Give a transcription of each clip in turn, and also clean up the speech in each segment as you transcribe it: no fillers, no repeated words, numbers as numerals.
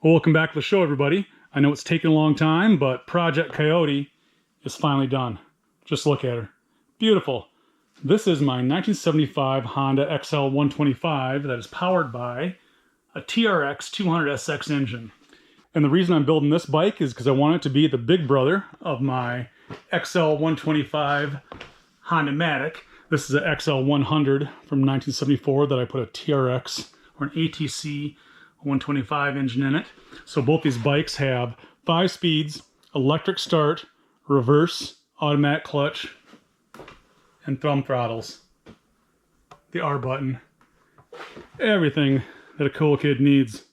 Well, welcome back to the show, everybody. I know it's taken a long time, but Project Coyote is finally done. Just look at her. Beautiful. This is my 1975 Honda XL125 that is powered by a TRX200SX engine. And the reason I'm building this bike is because I want it to be the big brother of my XL125 Honda Matic. This is an XL100 from 1974 that I put a TRX or an ATC 125 engine in it. So both these bikes have 5 speeds, electric start, reverse, automatic clutch, and thumb throttles. The R button. Everything that a cool kid needs.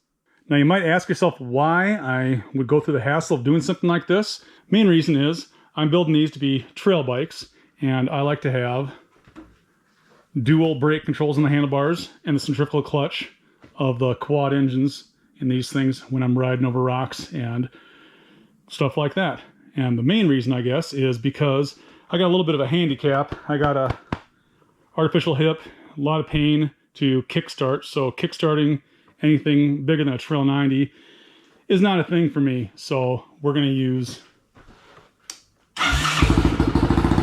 Now you might ask yourself why I would go through the hassle of doing something like this. Main reason is I'm building these to be trail bikes, and I like to have dual brake controls on the handlebars and the centrifugal clutch of the quad engines in these things when I'm riding over rocks and stuff like that. And the main reason, I guess, is because I got a little bit of a handicap. I got a artificial hip, a lot of pain to kickstart. So kickstarting anything bigger than a Trail 90 is not a thing for me. So we're going to use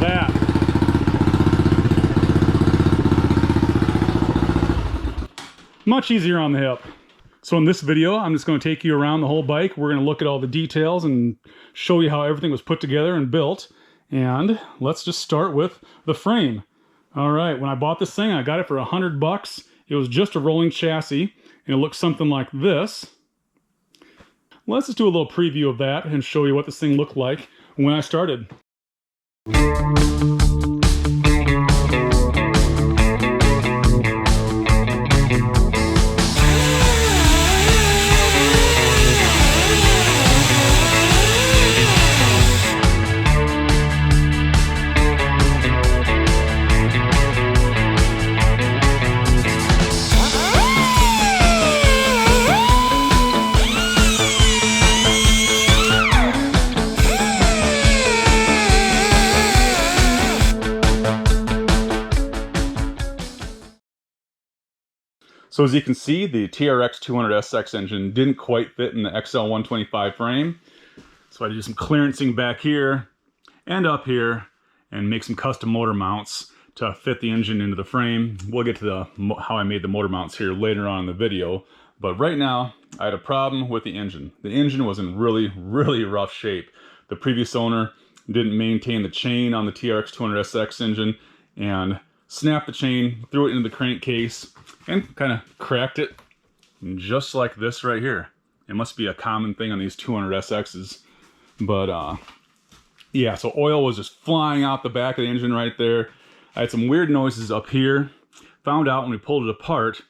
that. Much easier on the hip. So in this video, I'm just going to take you around the whole bike. We're going to look at all the details and show you how everything was put together and built. And let's just start with the frame. All right, when I bought this thing, I got it for $100. It was just a rolling chassis, and it looks something like this. Let's just do a little preview of that and show you what this thing looked like when I started. So as you can see, the TRX200SX engine didn't quite fit in the XL125 frame. So I did some clearancing back here and up here and make some custom motor mounts to fit the engine into the frame. We'll get to how I made the motor mounts here later on in the video. But right now, I had a problem with the engine. The engine was in really, really rough shape. The previous owner didn't maintain the chain on the TRX200SX engine and snapped the chain, threw it into the crankcase, and kind of cracked it just like this right here. It must be a common thing on these 200SXs. But yeah, so oil was just flying out the back of the engine right there. I had some weird noises up here. Found out when we pulled it apart,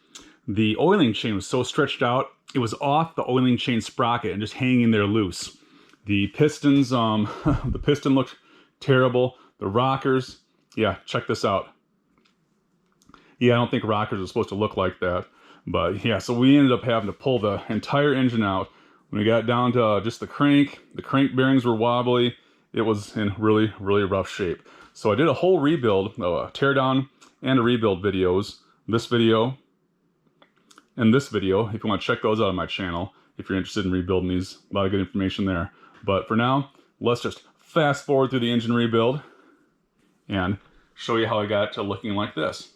the oiling chain was so stretched out, it was off the oiling chain sprocket and just hanging there loose. The pistons, the piston looked terrible. The rockers, yeah, check this out. Yeah, I don't think rockers are supposed to look like that. But yeah, so we ended up having to pull the entire engine out. When we got down to just the crank bearings were wobbly. It was in really, really rough shape. So I did a whole rebuild, tear down and a rebuild videos. This video and this video, if you want to check those out on my channel, if you're interested in rebuilding these, a lot of good information there. But for now, let's just fast forward through the engine rebuild and show you how I got it to looking like this.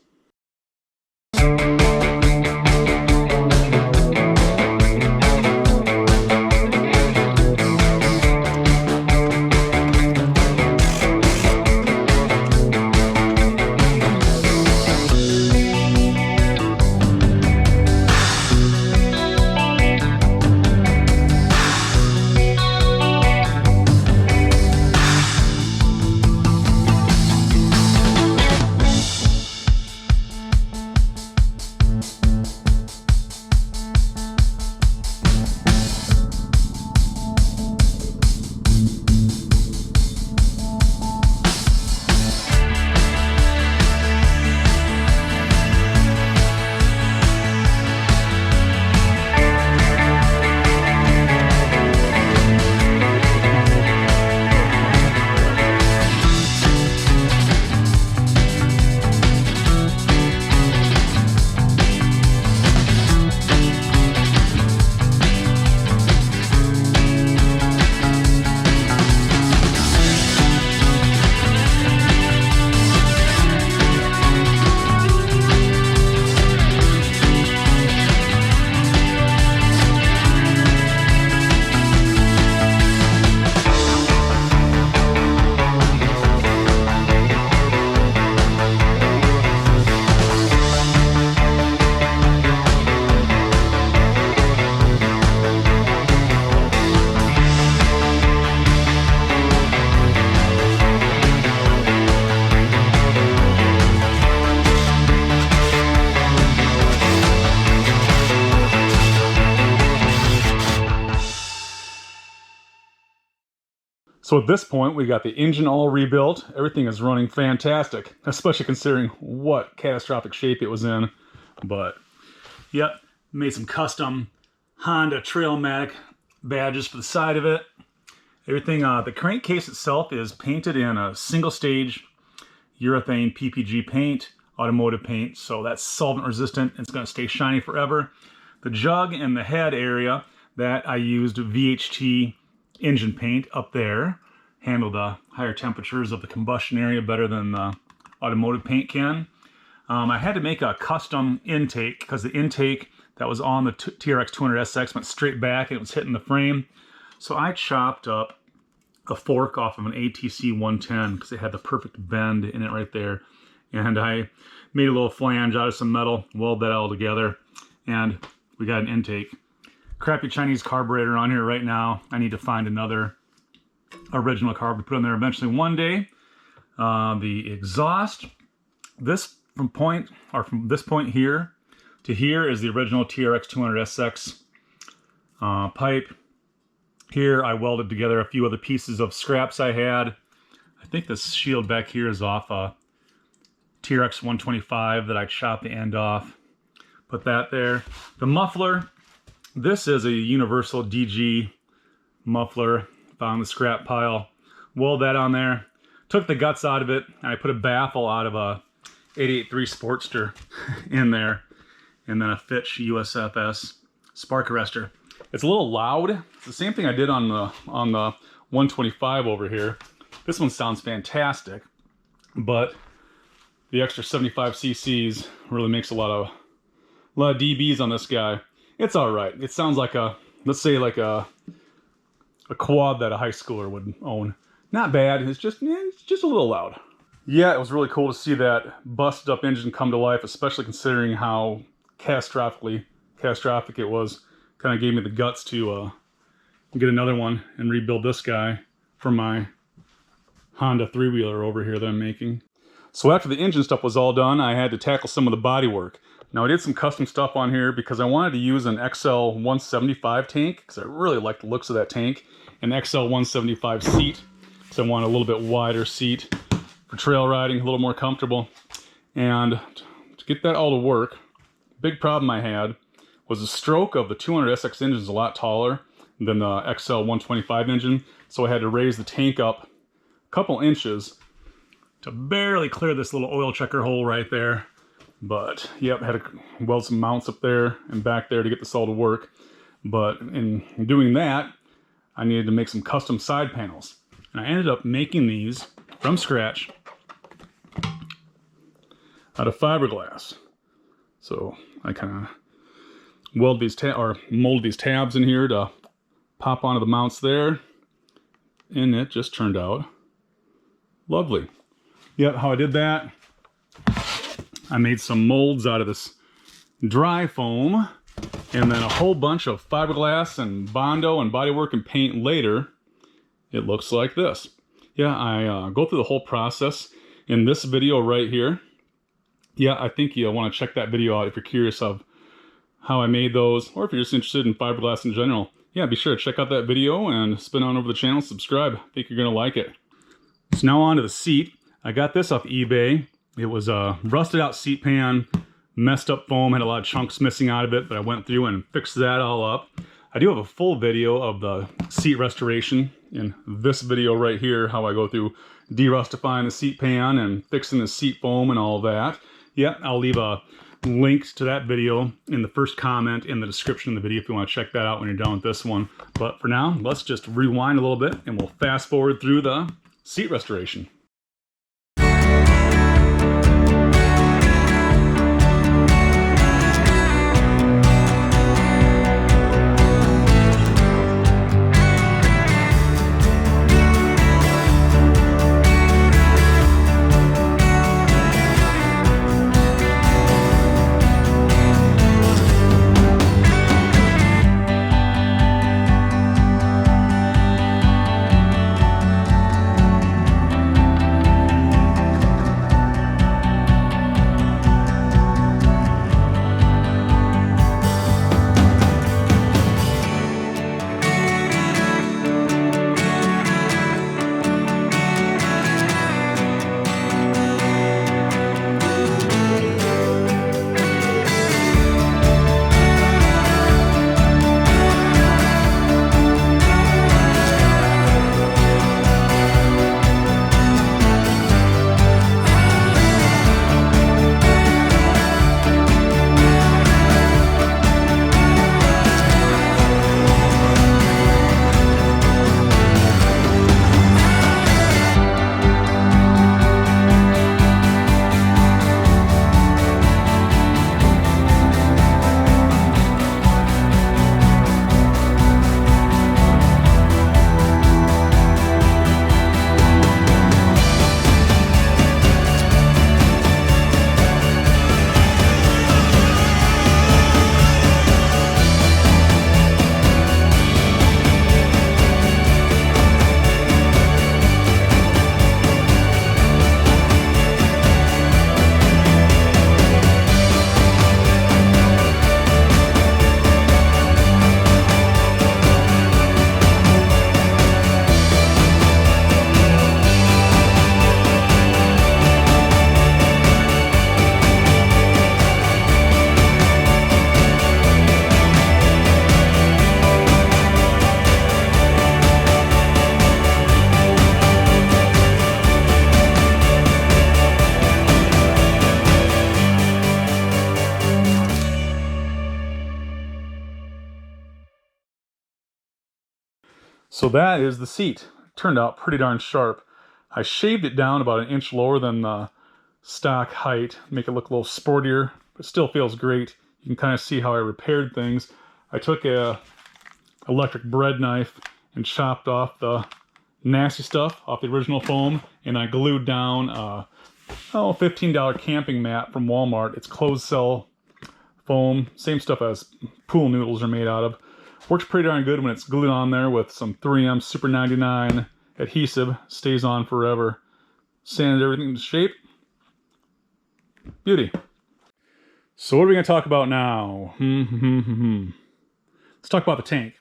So at this point, we got the engine all rebuilt. Everything is running fantastic, especially considering what catastrophic shape it was in. But, yep, made some custom Honda Trailmatic badges for the side of it. Everything, the crankcase itself is painted in a single stage urethane PPG paint, automotive paint, so that's solvent resistant. It's going to stay shiny forever. The jug and the head area, that I used VHT engine paint up there. Handle the higher temperatures of the combustion area better than the automotive paint can. I had to make a custom intake because the intake that was on the TRX200SX went straight back and it was hitting the frame. So I chopped up a fork off of an ATC 110 because it had the perfect bend in it right there. And I made a little flange out of some metal, welded that all together, and we got an intake. Crappy Chinese carburetor on here right now. I need to find another original carb to put in there eventually one day. The exhaust, from this point here to here is the original TRX200SX pipe. Here I welded together a few other pieces of scraps I had. I think this shield back here is off a TRX125 that I chopped the end off. Put that there. The muffler, this is a universal DG muffler. Found the scrap pile. Weld that on there. Took the guts out of it, and I put a baffle out of a 883 Sportster in there. And then a Fitch USFS spark arrestor. It's a little loud. It's the same thing I did on the 125 over here. This one sounds fantastic, but the extra 75 cc's really makes a lot of dBs on this guy. It's all right. It sounds like let's say like a quad that a high schooler would own. Not bad. It's just a little loud. Yeah, it was really cool to see that busted up engine come to life, especially considering how catastrophic it was. Kind of gave me the guts to get another one and rebuild this guy for my Honda three-wheeler over here that I'm making. So after the engine stuff was all done, I had to tackle some of the body work. Now I did some custom stuff on here because I wanted to use an XL125 tank because I really like the looks of that tank. An XL175 seat because I want a little bit wider seat for trail riding, a little more comfortable. And to get that all to work, big problem I had was the stroke of the 200SX engine is a lot taller than the XL125 engine, so I had to raise the tank up a couple inches to barely clear this little oil checker hole right there. But yep, had to weld some mounts up there and back there to get this all to work. But in doing that, I needed to make some custom side panels. And I ended up making these from scratch out of fiberglass. So I kind of mold these tabs in here to pop onto the mounts there, and it just turned out lovely. Yep, how I did that, I made some molds out of this dry foam, and then a whole bunch of fiberglass and Bondo and bodywork and paint later. It looks like this. Yeah, I go through the whole process in this video right here. Yeah, I think you want to check that video out if you're curious of how I made those, or if you're just interested in fiberglass in general. Yeah, be sure to check out that video and spin on over the channel, subscribe. I think you're going to like it. So now on to the seat. I got this off eBay. It was a rusted out seat pan, messed up foam, had a lot of chunks missing out of it, but I went through and fixed that all up. I do have a full video of the seat restoration in this video right here, how I go through derustifying the seat pan and fixing the seat foam and all that. Yeah, I'll leave a link to that video in the first comment in the description of the video if you want to check that out when you're done with this one. But for now, let's just rewind a little bit and we'll fast forward through the seat restoration. So that is the seat. It turned out pretty darn sharp. I shaved it down about an inch lower than the stock height, make it look a little sportier, but still feels great. You can kind of see how I repaired things. I took a electric bread knife and chopped off the nasty stuff off the original foam, and I glued down a $15 camping mat from Walmart. It's closed cell foam, same stuff as pool noodles are made out of. Works pretty darn good when it's glued on there with some 3M Super 99 adhesive. Stays on forever. Sanded everything into shape. Beauty. So what are we going to talk about now? Let's talk about the tank.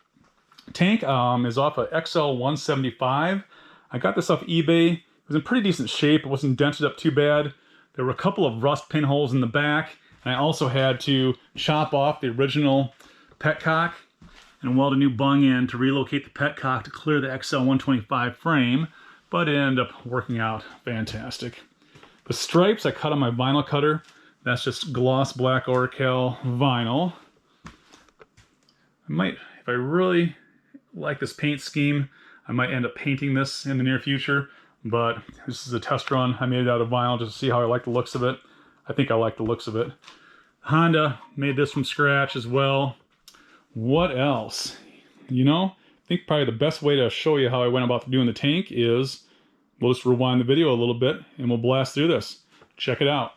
Tank is off a XL125. I got this off eBay. It was in pretty decent shape. It wasn't dented up too bad. There were a couple of rust pinholes in the back, and I also had to chop off the original petcock and weld a new bung in to relocate the petcock to clear the XL125 frame, but it ended up working out fantastic. The stripes I cut on my vinyl cutter. That's just gloss black Oracal vinyl. I might, if I really like this paint scheme, I might end up painting this in the near future, but this is a test run. I made it out of vinyl just to see how I like the looks of it. I think I like the looks of it. Honda made this from scratch as well. What else? You know, I think probably the best way to show you how I went about doing the tank is we'll just rewind the video a little bit and we'll blast through this. Check it out.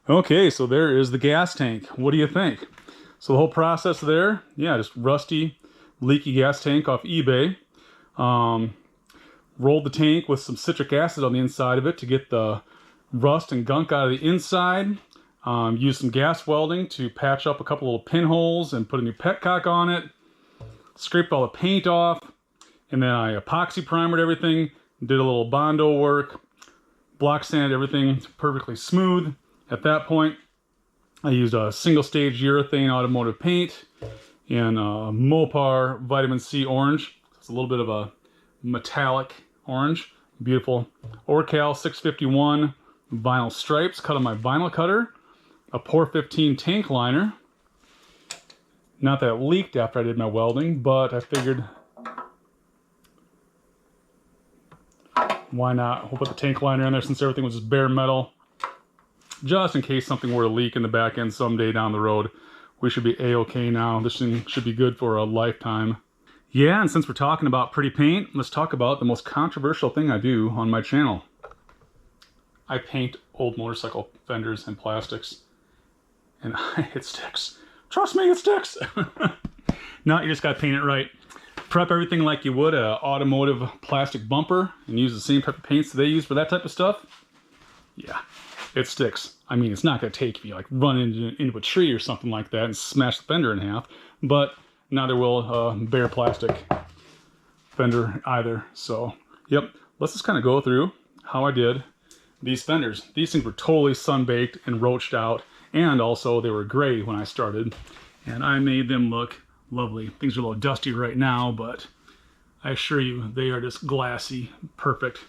Okay, so there is the gas tank. What do you think? So the whole process there, yeah, just rusty, leaky gas tank off eBay. Rolled the tank with some citric acid on the inside of it to get the rust and gunk out of the inside. Used some gas welding to patch up a couple little pinholes and put a new petcock on it. Scraped all the paint off, and then I epoxy primered everything, did a little Bondo work, block sanded everything perfectly smooth. At that point, I used a single stage urethane automotive paint in Mopar Vitamin C orange. It's a little bit of a metallic orange. Beautiful. Oracal 651 vinyl stripes cut on my vinyl cutter. A Pour 15 tank liner. Not that it leaked after I did my welding, but I figured Why not? We'll put the tank liner in there since everything was just bare metal. Just in case something were to leak in the back end someday down the road. We should be a-okay now. This thing should be good for a lifetime. Yeah, and since we're talking about pretty paint, let's talk about the most controversial thing I do on my channel. I paint old motorcycle fenders and plastics. And it sticks. Trust me, it sticks! No, you just gotta paint it right. Prep everything like you would an automotive plastic bumper and use the same type of paints that they use for that type of stuff. Yeah, it sticks. I mean, it's not gonna take if you like run into a tree or something like that and smash the fender in half, but neither will bare plastic fender either. So, yep, let's just kind of go through how I did these fenders. These things were totally sun-baked and roached out, and also they were gray when I started, and I made them look lovely. Things are a little dusty right now, but I assure you they are just glassy, perfect.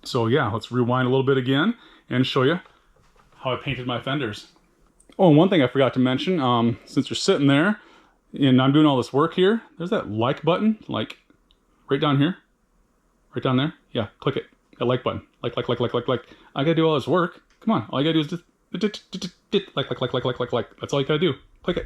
So yeah, let's rewind a little bit again and show you how I painted my fenders. Oh, and one thing I forgot to mention, since you're sitting there and I'm doing all this work here, there's that like button, like right down here, right down there. Yeah, click it, that like button, like. I gotta do all this work. Come on, all you gotta do is just like. That's all you gotta do. Click it.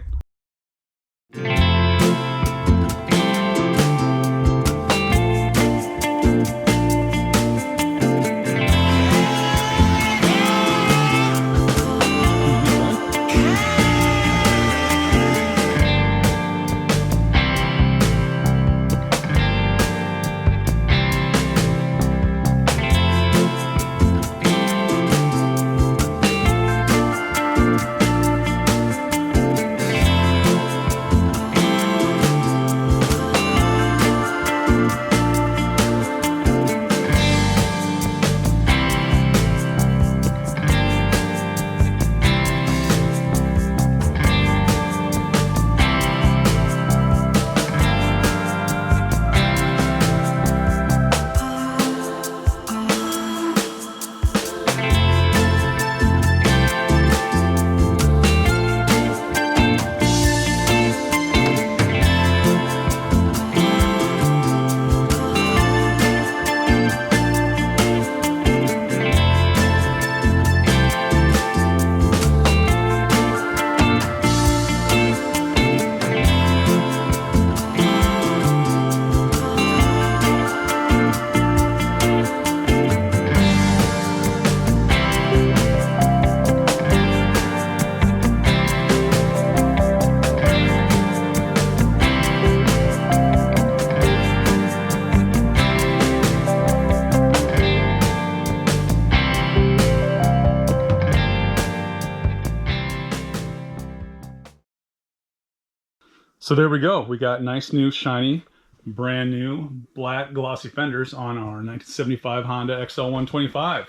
So there we go. We got nice new shiny, brand new black glossy fenders on our 1975 Honda XL125.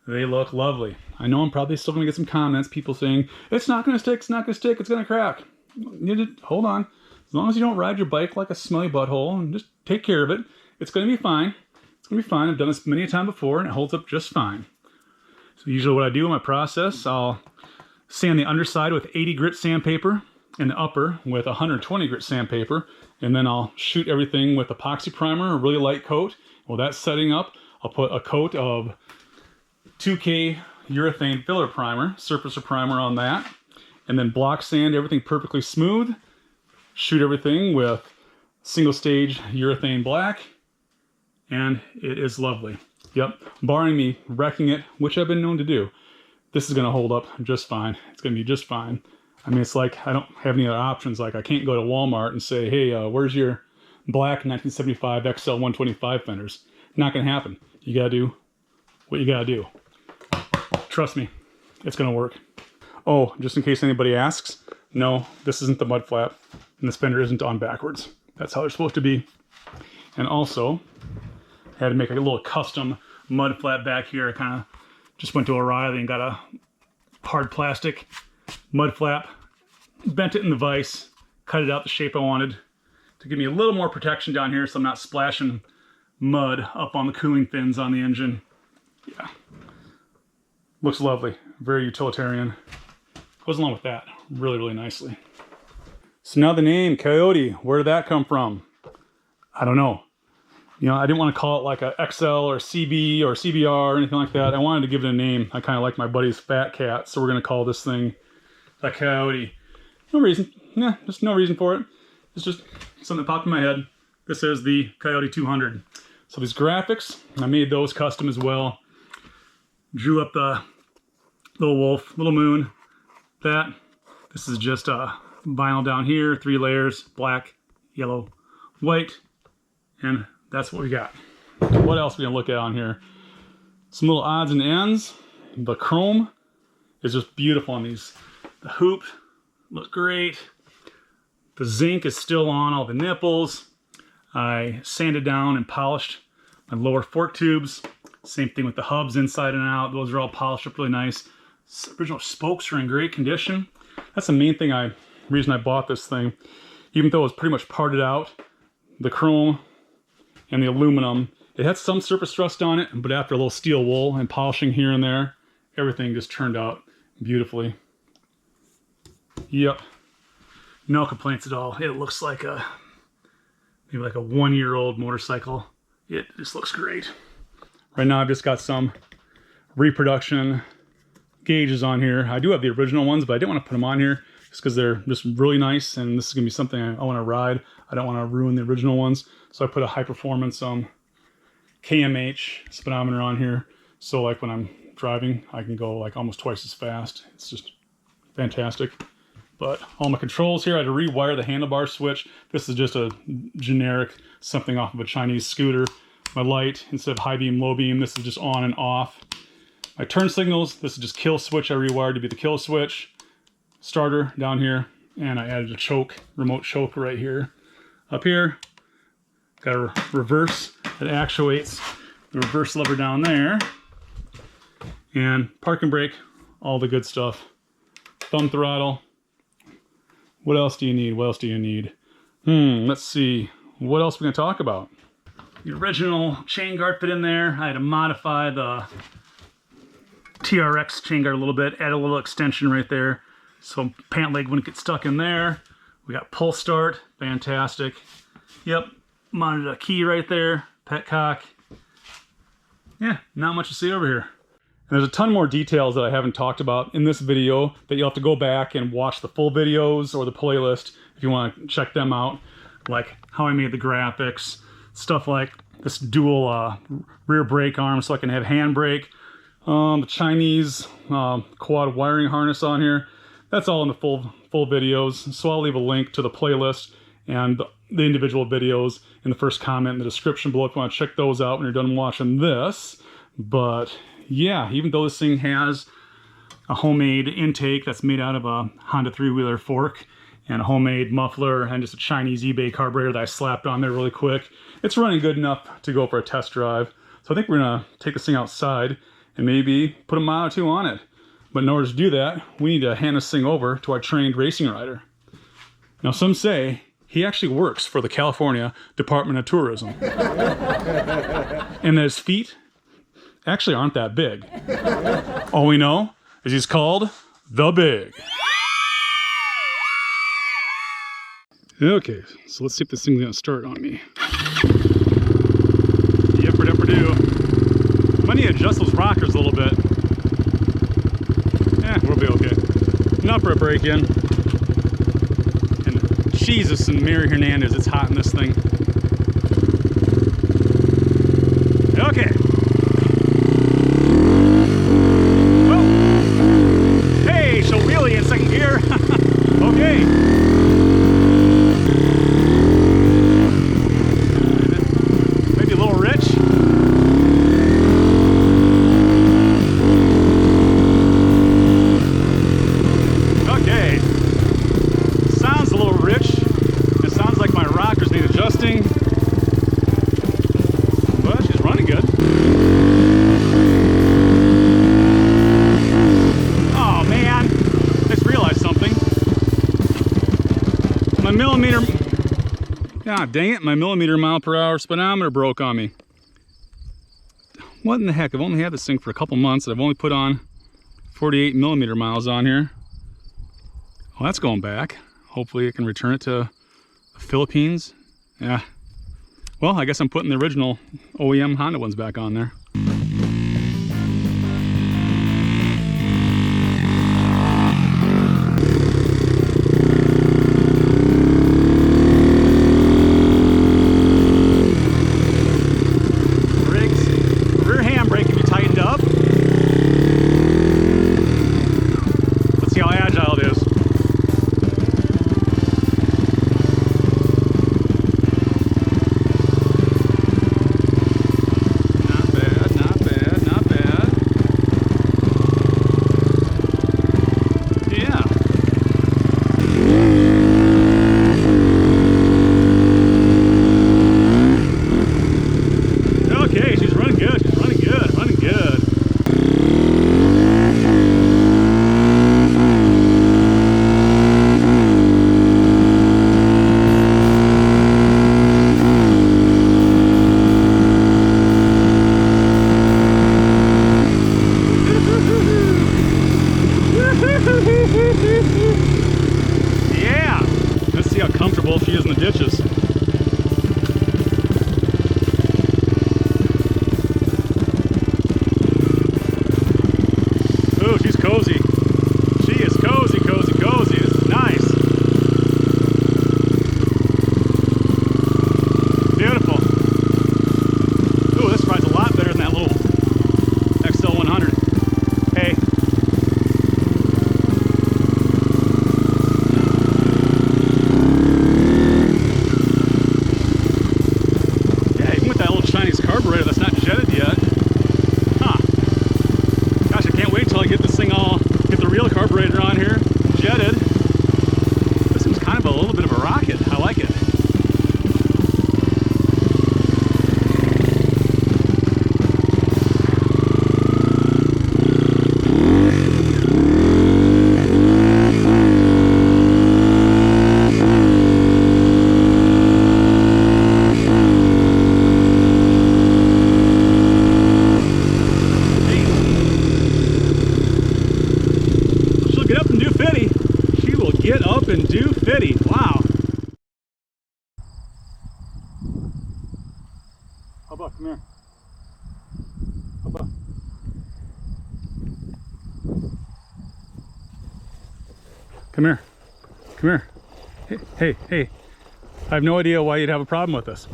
They look lovely. I know I'm probably still going to get some comments, people saying, it's not going to stick, it's not going to stick, it's going to crack. Hold on. As long as you don't ride your bike like a smelly butthole and just take care of it, it's going to be fine. It's going to be fine. I've done this many a time before and it holds up just fine. So usually what I do in my process, I'll sand the underside with 80 grit sandpaper and the upper with 120 grit sandpaper, and then I'll shoot everything with epoxy primer, a really light coat. Well, that's setting up. I'll put a coat of 2K urethane filler primer, surfacer primer on that, and then block sand everything perfectly smooth. Shoot everything with single stage urethane black, and it is lovely. Yep, barring me wrecking it, which I've been known to do, this is going to hold up just fine. It's going to be just fine. I mean, it's like I don't have any other options. Like I can't go to Walmart and say, hey, where's your black 1975 XL125 fenders? Not going to happen. You got to do what you got to do. Trust me, it's going to work. Oh, just in case anybody asks, no, this isn't the mud flap, and this fender isn't on backwards. That's how they're supposed to be. And also, I had to make a little custom mud flap back here. I kind of just went to O'Reilly and got a hard plastic mud flap, bent it in the vise, cut it out the shape I wanted to give me a little more protection down here so I'm not splashing mud up on the cooling fins on the engine. Yeah, looks lovely, very utilitarian. Goes along with that really, really nicely. So now the name Coyote, where did that come from? I don't know. You know, I didn't want to call it like a XL or CB or CBR or anything like that. I wanted to give it a name. I kind of like my buddy's Fat Cat, so we're going to call this thing a Coyote. No reason. Yeah, just no reason for it. It's just something that popped in my head. This is the Coyote 200. So these graphics, I made those custom as well. Drew up the little wolf, little moon. This is just a vinyl down here, 3 layers, black, yellow, white, and that's what we got. What else are we gonna look at on here? Some little odds and ends. The chrome is just beautiful on these. The hoop looks great. The zinc is still on all the nipples. I sanded down and polished my lower fork tubes. Same thing with the hubs inside and out. Those are all polished up really nice. Original spokes are in great condition. That's the main thing reason I bought this thing. Even though it was pretty much parted out, the chrome and the aluminum, it had some surface rust on it, but after a little steel wool and polishing here and there, everything just turned out beautifully. Yep, no complaints at all. It looks like maybe like a 1-year-old motorcycle. It just looks great. Right now I've just got some reproduction gauges on here. I do have the original ones, but I didn't want to put them on here just because they're just really nice, and this is gonna be something I want to ride. I don't want to ruin the original ones, so I put a high performance KMH speedometer on here, so like when I'm driving I can go like almost twice as fast. It's just fantastic. But all my controls here, I had to rewire the handlebar switch. This is just a generic something off of a Chinese scooter. My light, instead of high beam, low beam, this is just on and off. My turn signals, this is just kill switch I rewired to be the kill switch. Starter down here, and I added a choke, remote choke right here. Up here, got a reverse that actuates the reverse lever down there. And park and brake, all the good stuff. Thumb throttle. What else do you need? What else do you need? Let's see. What else are we gonna talk about? The original chain guard fit in there. I had to modify the TRX chain guard a little bit, add a little extension right there, so pant leg wouldn't get stuck in there. We got pull start, fantastic. Yep, mounted a key right there, petcock. Yeah, not much to see over here. And there's a ton more details that I haven't talked about in this video that you'll have to go back and watch the full videos or the playlist if you want to check them out. Like how I made the graphics, stuff like this dual rear brake arm so I can have handbrake. The Chinese quad wiring harness on here. That's all in the full videos. So I'll leave a link to the playlist and the individual videos in the first comment in the description below if you want to check those out when you're done watching this. But yeah, even though this thing has a homemade intake that's made out of a Honda 3-wheeler fork and a homemade muffler and just a Chinese eBay carburetor that I slapped on there really quick, it's running good enough to go for a test drive. So I think we're gonna take this thing outside and maybe put a mile or 2 on it. But in order to do that, we need to hand this thing over to our trained racing rider. Now some say he actually works for the California Department of Tourism. And that his feet actually aren't that big. All we know is he's called The Big. Okay, so let's see if this thing's gonna start on me. Yep, do. Might need to adjust those rockers a little bit. We'll be okay. Enough for a break-in. And Jesus and Mary Hernandez, it's hot in this thing. Okay. Well, hey, she'll wheelie in second gear. Okay. Maybe a little rich. Okay. Sounds a little rich. It sounds like my rockers need adjusting. But she's running good. Oh man, I just realized something. My millimeter, god dang it, my millimeter mile per hour speedometer broke on me. What in the heck, I've only had this thing for a couple months. I've only put on 48 millimeter miles on here. Well, that's going back. Hopefully I can return it to the Philippines. Yeah, Well, I guess I'm putting the original OEM Honda ones back on there. Rear handbrake can be tightened up. Let's see how agile it is. Yeah! Let's see how comfortable she is in the ditches. Ooh, she's cozy. She is cozy, cozy, cozy. This is nice. Beautiful. Ooh, this rides a lot better than that little XL100. Hey. Chinese carburetor that's not jetted yet. Huh. Gosh, I can't wait till I get this thing get the real carburetor on here, jetted. This thing's kind of a little bit of a rocket. I like it. Get up and do 50. Wow. How about, come here. How about? Come here. Come here. Hey, hey, hey. I have no idea why you'd have a problem with this.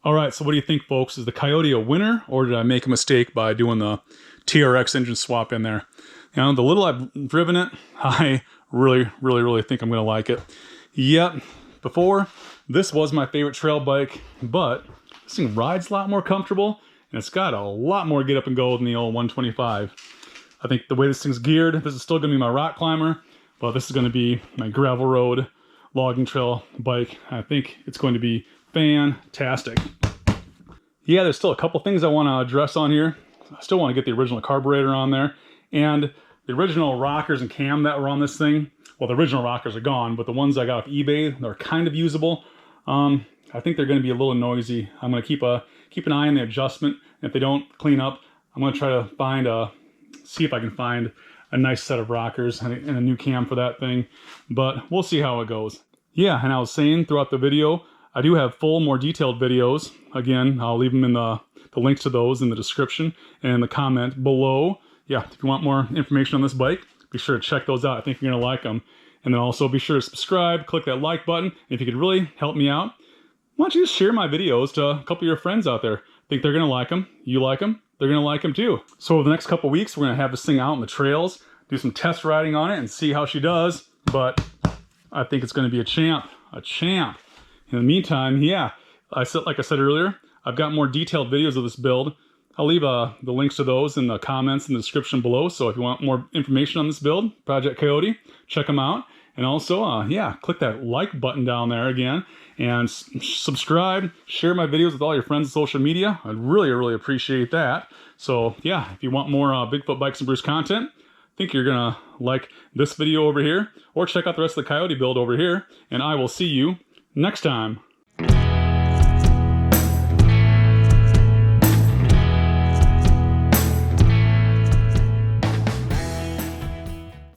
All right, so what do you think, folks? Is the Coyote a winner, or did I make a mistake by doing the TRX engine swap in there? You know, the little I've driven it, I really think I'm going to like it. Yep, before, this was my favorite trail bike, but this thing rides a lot more comfortable, and it's got a lot more get up and go than the old 125. I think the way this thing's geared, this is still going to be my rock climber, but this is going to be my gravel road logging trail bike. I think it's going to be fantastic. Yeah, there's still a couple things I want to address on here. I still want to get the original carburetor on there, and the original rockers and cam that were on this thing. Well, the original rockers are gone, but the ones I got off eBay, they're kind of usable. I think they're going to be a little noisy. I'm going to keep an eye on the adjustment. And if they don't clean up, I'm going to try to see if I can find a nice set of rockers and a new cam for that thing. But we'll see how it goes. Yeah, and I was saying throughout the video, I do have full, more detailed videos. Again, I'll leave them in the links to those in the description and in the comment below. yeah, if you want more information on this bike, be sure to check those out. I think you're gonna like them. And then also be sure to subscribe, click that like button. And if you could really help me out, why don't you just share my videos to a couple of your friends out there? I think they're gonna like them. You like them, they're gonna like them too. So over the next couple of weeks, we're gonna have this thing out on the trails, do some test riding on it and see how she does. But I think it's gonna be a champ, a champ. In the meantime, yeah, like I said earlier, I've got more detailed videos of this build. I'll leave the links to those in the comments in the description below. So if you want more information on this build, Project Coyote, check them out. And also, yeah, click that like button down there again and subscribe, share my videos with all your friends on social media. I'd really appreciate that. So yeah, if you want more Bigfoot Bikes and Brews content, I think you're gonna like this video over here, or check out the rest of the Coyote build over here, and I will see you next time.